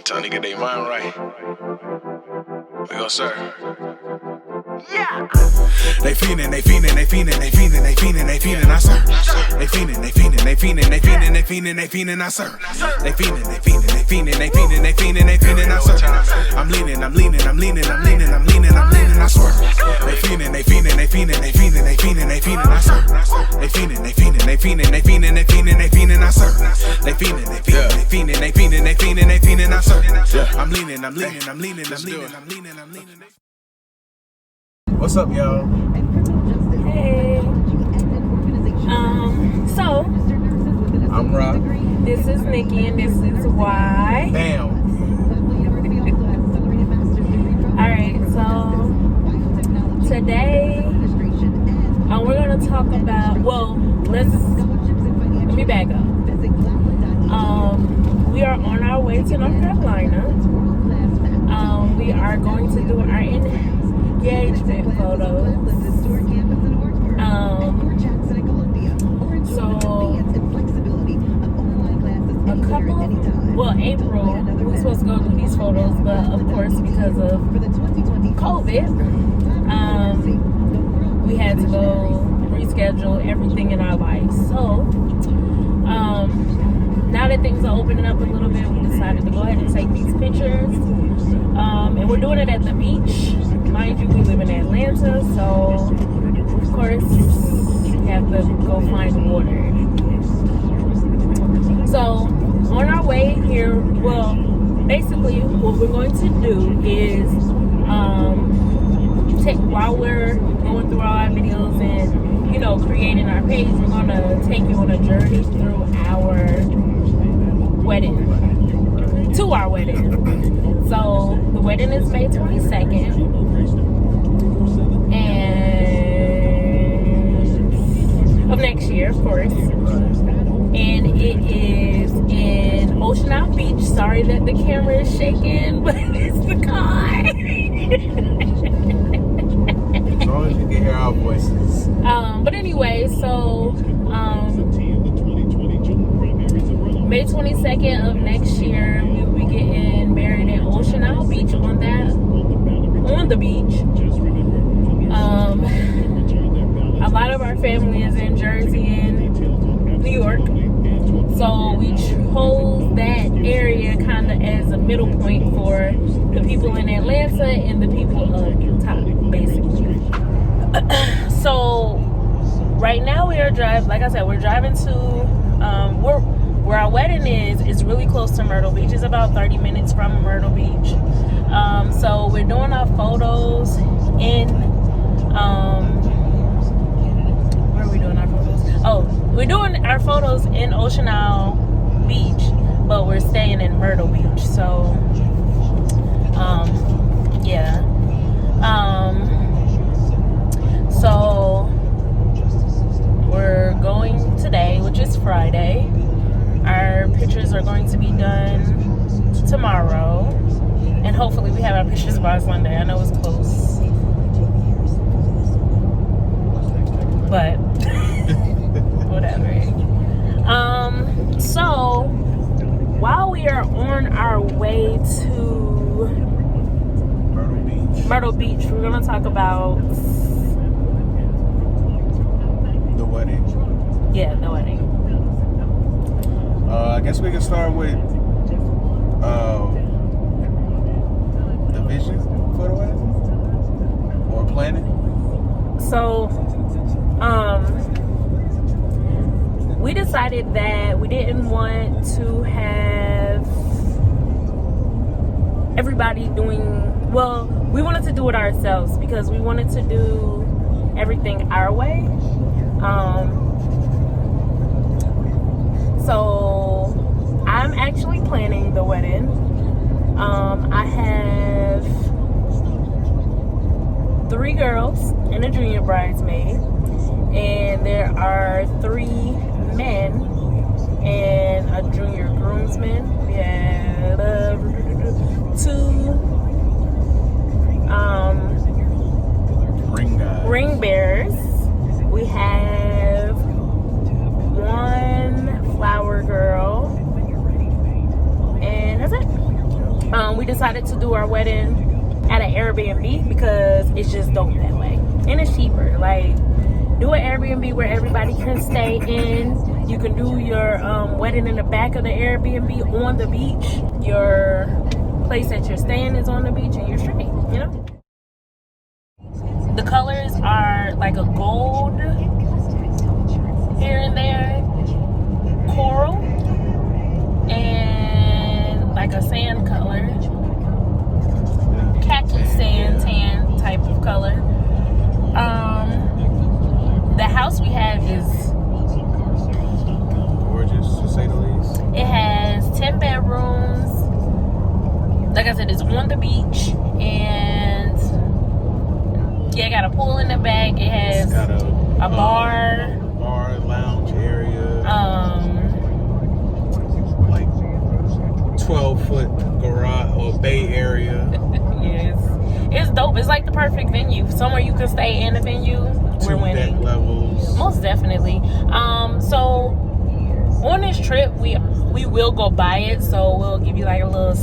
Time to get their mind right. We go, sir. Yeah. They fiendin', I sir. They fiendin', I sir. They fiendin', I sir. They fiendin', I sir. I'm leaning, I swear. They fiendin', I sir. They fiendin', I sir. They fiendin', I sir. I'm leaning. What's up, y'all? Hey. So I'm Rob. this is Nikki and this is why. Bam. Alright, so today we're gonna talk about let me back up. We are on our way to North Carolina. We are going to do our engagement photos. April, we were supposed to go do these photos, but of course, because of COVID, we had to go reschedule everything in our lives. So, now that things are opening up a little bit, we decided to go ahead and take these pictures. And we're doing it at the beach. Mind you, we live in Atlanta, so of course, we have to go find water. So, on our way here, basically what we're going to do is while we're going through all our videos and creating our page, we're going to take you on a journey through our wedding, to our wedding. So the wedding is May 22nd, and of next year, of course. And it is in Ocean Isle Beach. Sorry that the camera is shaking, but it's the car. As long as you can hear our voices. But anyway, so May 22nd of next year, we'll be getting married in Ocean Isle Beach on the beach. A lot of our family is in Jersey and New York. So we chose that area kind of as a middle point for the people in Atlanta and the people up top, basically. So right now we are driving, like I said, we're driving to, where our wedding is really close to Myrtle Beach. It's about 30 minutes from Myrtle Beach. So we're doing our photos in, where are we doing our photos? Oh, we're doing our photos in Ocean Isle Beach, but we're staying in Myrtle Beach. So, yeah. So we're going today, which is Friday. Our pictures are going to be done tomorrow, and hopefully we have our pictures by Sunday. I know it's close, but whatever. So while we are on our way to Myrtle Beach, we're gonna talk about the wedding. Yeah, the wedding. I guess we can start with the vision for the wedding or planning. So, we decided that we didn't want to have everybody we wanted to do it ourselves because we wanted to do everything our way. So I'm actually planning the wedding. I have 3 girls and a junior bridesmaid, and there are 3 men and a junior groomsman. We have 2 ring bearers. We have 1 flower girl decided to do our wedding at an Airbnb because it's just dope that way. And it's cheaper. Like, do an Airbnb where everybody can stay in. You can do your wedding in the back of the Airbnb on the beach. Your place that you're staying is on the beach and you're straight, you know? The colors are like a gold here and there, coral, and like a sand color, khaki sand tan type of color. The house we have is gorgeous, to say the least. It has 10 bedrooms. Like I said, it's on the beach, and yeah, it got a pool in the back. It has got a bar, lounge area, like 12-foot garage or bay area. Yes, it's dope. It's like the perfect venue, somewhere you can stay in the venue. We're winning. 2 deck levels. Most definitely. So on this trip, we will go buy it. So we'll give you like a little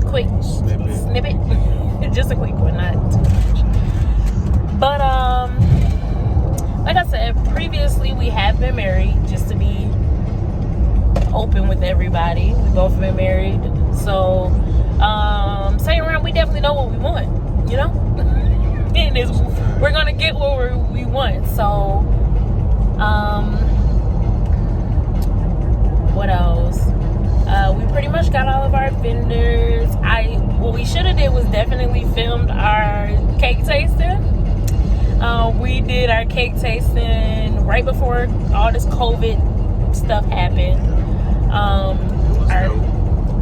quick snippet. Just a quick one, not too much. But like I said previously, we have been married. Just to be open with everybody, we both have been married. So second round, we definitely know what we want, you know. And we're gonna get what we want. So what else? We pretty much got all of our vendors. What we should have did was definitely filmed our cake tasting. We did our cake tasting right before all this COVID stuff happened.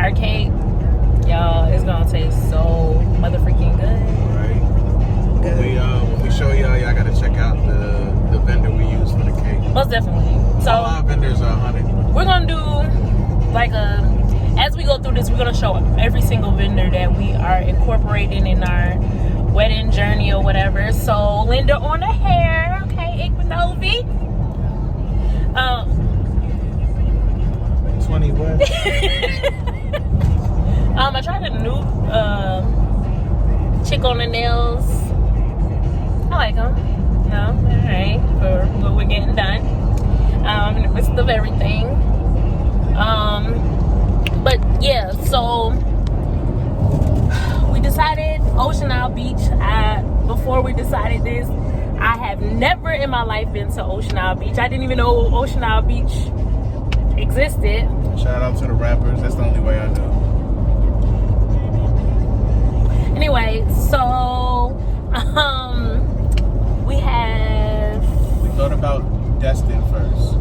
Our cake, y'all, it's gonna taste so motherfucking good. Right. When we show y'all gotta check out the vendor we use for the cake. Most definitely. So all our vendors are 100. We're gonna do like as we go through this, we're gonna show every single vendor that we are incorporating in our wedding journey or whatever. So Linda on the hair, okay, Equinovi. 20 what? I tried a new chick on the nails. I like them. No, alright, for what we're getting done. In the midst of everything. But yeah, so we decided Ocean Isle Beach. Before we decided this, I have never in my life been to Ocean Isle Beach. I didn't even know Ocean Isle Beach existed. Shout out to the rappers. That's the only way I know. Anyway, so we thought about Destin first.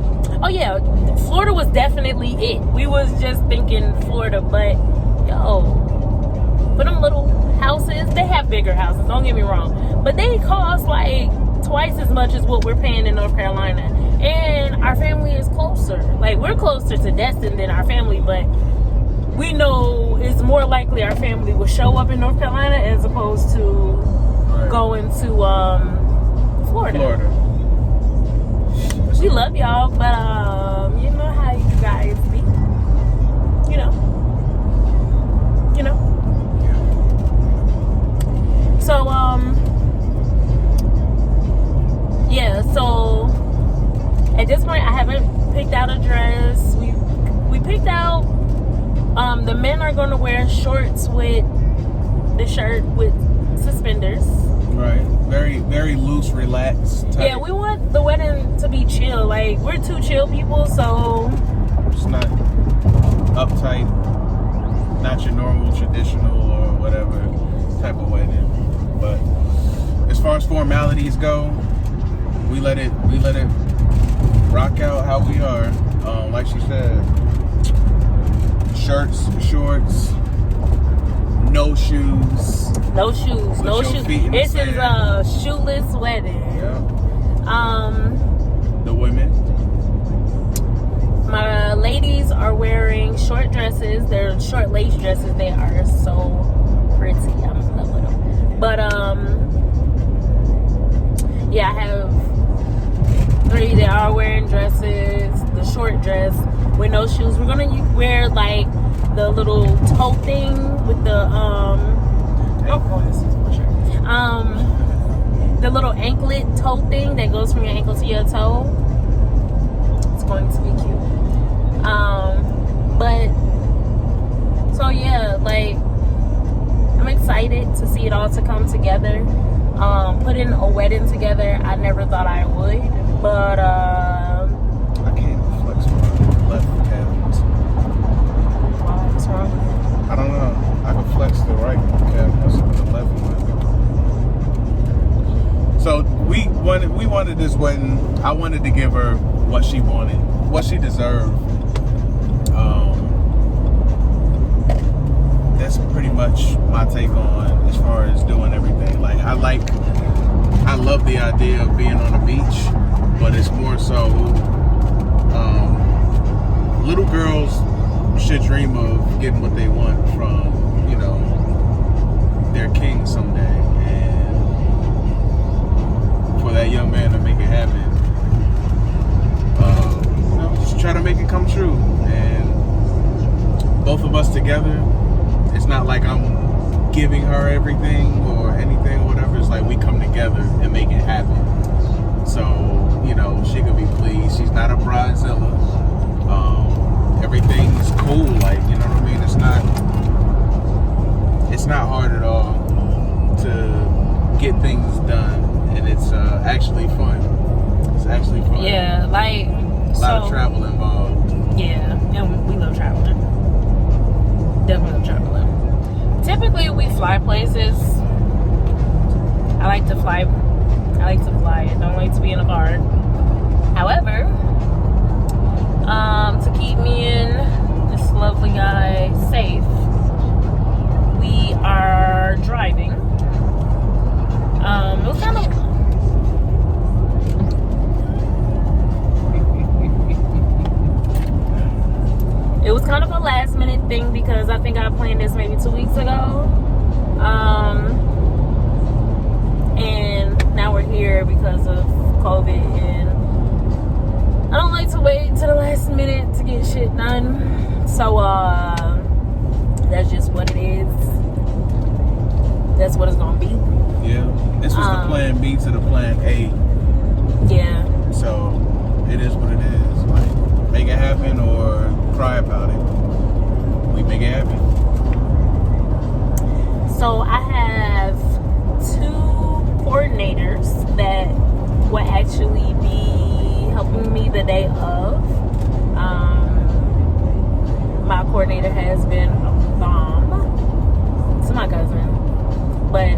Oh yeah, Florida was definitely it. We was just thinking Florida, but yo, for them little houses, they have bigger houses, don't get me wrong, but they cost like twice as much as what we're paying in North Carolina. And our family is closer. Like, we're closer to Destin than our family, but we know it's more likely our family will show up in North Carolina as opposed to going to Florida. We love y'all, but you know how you guys be. You know. So yeah, so at this point I haven't picked out a dress. We picked out the men are gonna wear shorts with the shirt with suspenders. Right. Very, very loose, relaxed type. Yeah, we want the wedding to be chill. Like, we're two chill people, so it's not uptight, not your normal traditional or whatever type of wedding. But as far as formalities go, we let it rock out how we are. Like she said, shirts, shorts, no shoes. No shoes. This is a shoeless wedding. Yeah. The women. My ladies are wearing short dresses. They're short lace dresses. They are so pretty. I'm in love with them. But yeah, I have 3 that are wearing dresses. The short dress. with no shoes. We're gonna wear like the little toe thing with the the little anklet toe thing that goes from your ankle to your toe. It's going to be cute. But so yeah, like I'm excited to see it all to come together. Putting a wedding together, I never thought I would, but I can't flex my left calf. what's wrong with it? I don't know. I can flex the right calf muscle, but the left one. So we wanted this wedding. I wanted to give her what she wanted, what she deserved. That's pretty much my take on as far as doing everything. Like I love the idea of being on the beach, but it's more so little girls should dream of getting what they want from, you know, their king someday, and for that young man to make it happen, you know, just try to make it come true. And both of us together, it's not like I'm giving her everything or anything or whatever. It's like we come together and make it happen. So, you know, she could be pleased. She's not a bridezilla. Everything's cool, like, you know what I mean? It's not hard at all to get things done, and it's actually fun. It's actually fun. Yeah, like a lot of travel involved. Yeah, and we love traveling. Definitely love traveling. Typically, we fly places. I like to fly. I don't like to be in a car. However, to keep me and this lovely guy safe, we are driving. It was kind of a last minute thing because I think I planned this maybe 2 weeks ago. And now we're here because of COVID, and I don't like to wait to the last minute to get shit done. So that's just what it is. That's what it's gonna be. Yeah, this was the plan B to the plan A. Yeah. So it is what it is. Like, make it happen or cry about it. We make it happen. So I have 2 coordinators that will actually be helping me the day of. My coordinator has been a bomb to my cousin, but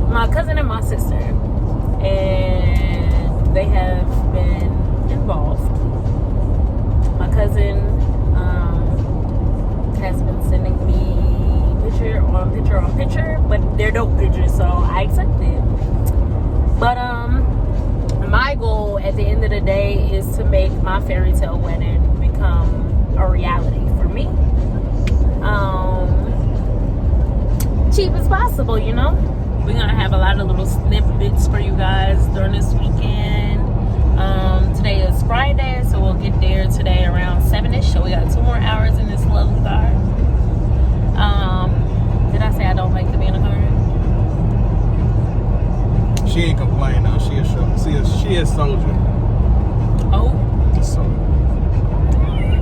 my cousin and my sister, and they have been involved. My cousin has been sending me picture on picture, but they're dope pictures, so I accepted. But my goal at the end of the day is to make my fairy tale wedding become a reality for me. Cheap as possible, you know. We're gonna have a lot of little snippets for you guys during this weekend. Today is Friday, so we'll get there today around 7ish. So we got 2 more hours in this lovely car. Did I say I don't like to be in a car? She ain't complaining though. She a soldier. Oh. So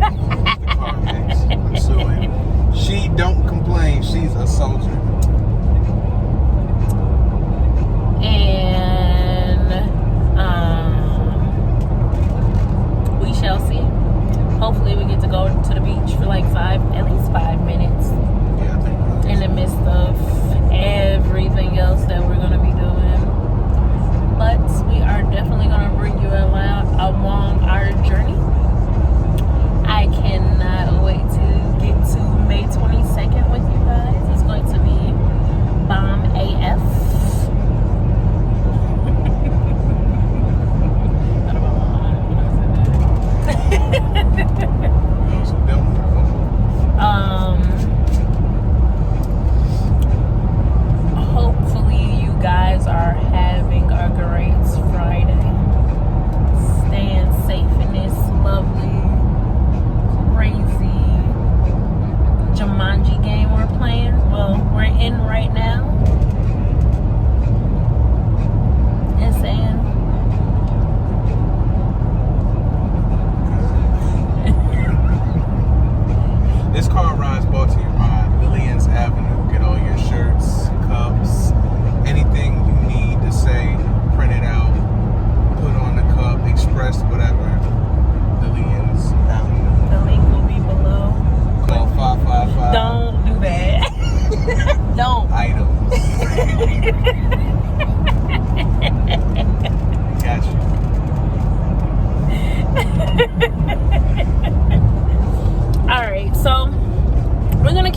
the car mix. I'm suing. She don't complain. She's a soldier. And we shall see. Hopefully we get to go to the beach for like at least 5 minutes. Yeah, I think In the midst of everything else that we're going to be doing. But we are definitely going to bring you along our journey.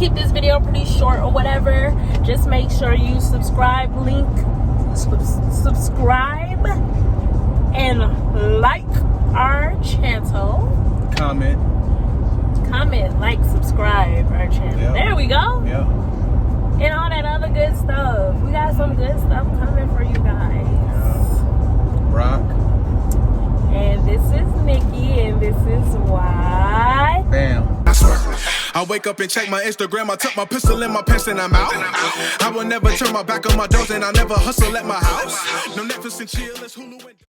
keep this video pretty short or whatever. Just make sure you subscribe and like our channel. Comment, like, subscribe our channel. Yep. There we go. Yeah. And all that other good stuff. We got some good stuff coming for you guys. Rock. And this is Nikki, and this is why. Bam. I wake up and check my Instagram. I tuck my pistol in my pants and I'm out. I will never turn my back on my doors, and I never hustle at my house. No Netflix and chill. It's Hulu and